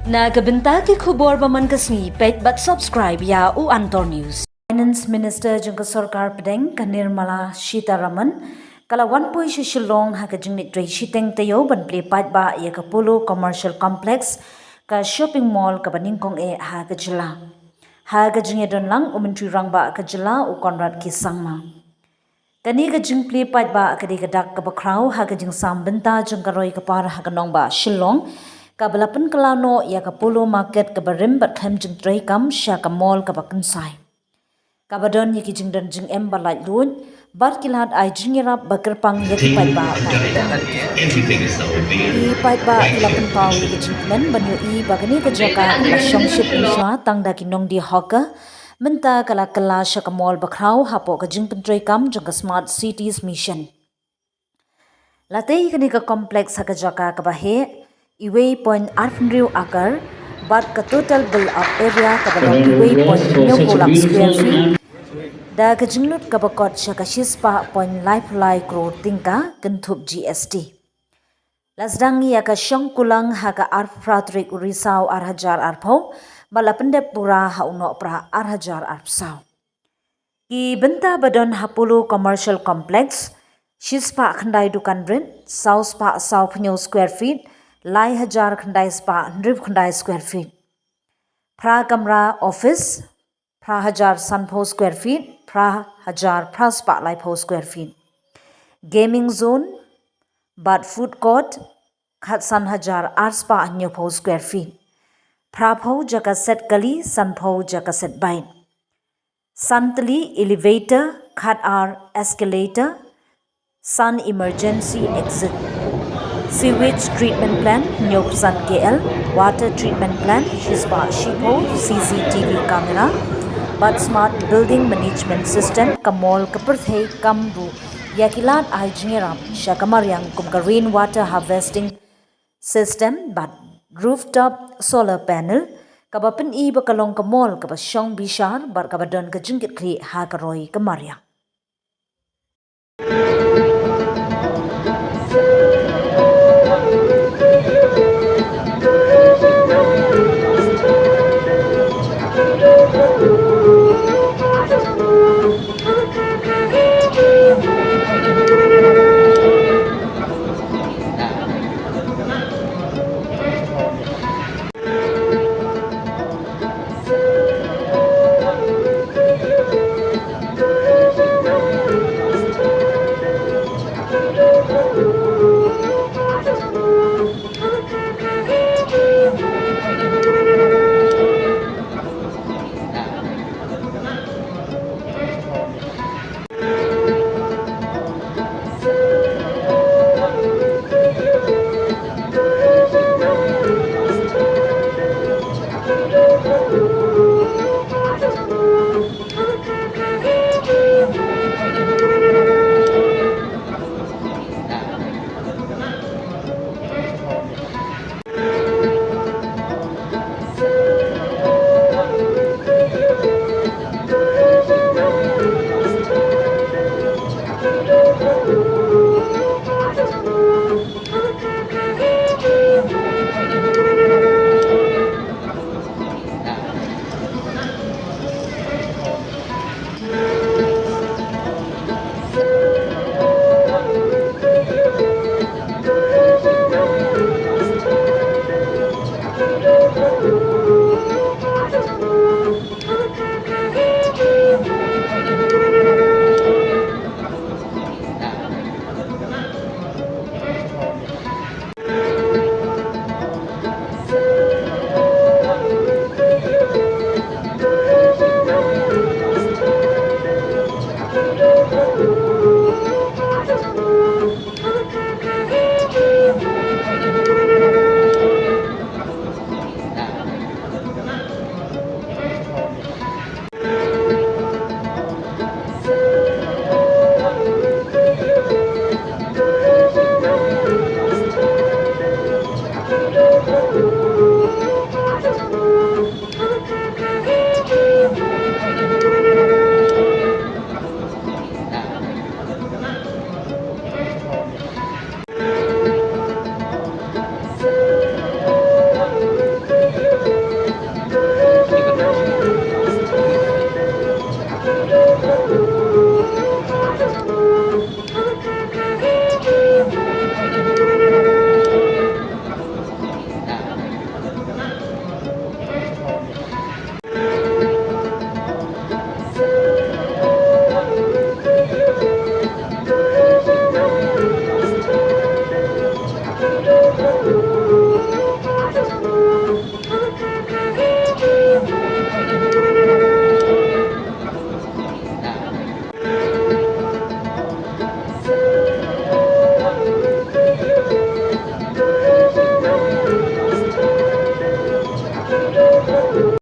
Nagabenta ki khubor baman kasni page but subscribe ya u Antor News. Finance Minister jengka Sarkar Pedeng Kanirmala Sitaraman kala 1.6 shillong ha ka jingni trade shiteng tayo ban play pat ba ya ka Polo Commercial Complex ka shopping mall ka baningkong ha ka jylla. Ha ka jingya don lang Myntri rangba ka jylla u Conrad ki sangma. Kani ka jing play pat ba ka di ka dak ka bakraw ha ka jing sam benta jengka roy ka para ha ka nong ba shillong kabalapan kalano ya ka Polo market ka barim bat khem jing tray kam sya ka mall ka bakunsai. Kabadon yaki jing dan jing em balai luon bar kilat ai jing yarap bakerpang yaki pai ba i pai ba ilapan pau yaki jing Kmen banyo i bagani ka jaka la shong ship insha tang da ki nong di hoka menta kala kala sya ka mall bakraw hapo ka jing tray kam jang ka smart cities mission. Latay kani ka complex ha ka jaka ka bahe iway point arfnriu akar bat ka total build up area ka balong iway point nyopolak square feet da ka jinglut ka bakot sya ka shispa point lifeline crore tingka kentup GST. Lasdangi ya ka syong kulang ha ka arfratrik urisau arhajar arpau balapendep pura ha uno pra arhajar arpsau. Ki benta badon hapulu commercial complex shispa khandai dukan rin south pa south nyo square feet Lai hajar khandai spa 100 khandai square feet. Pra kamra office, pra hajar sanpo square feet, pra hajar pra spa laipo square feet. Gaming zone, but food court, khat san hajar art spa nyopo square feet. Pra po jaka set kali, sanpo jaka set bain. Santali elevator, khat ar escalator, sun emergency exit. Sewage treatment plant, Nyopsan KL, water treatment plant, Shispa Shipo, CCTV camera, but smart building management system, Kamol Kaperthe Kamru, Yakilat Aijingeram, Shakamaryang Kumka rainwater harvesting system, but rooftop solar panel, Kabapan I Bakalong Kamol, Kabasyong Bishar, but Kabadon Kajingit Kri Hakaroi Kamaryang.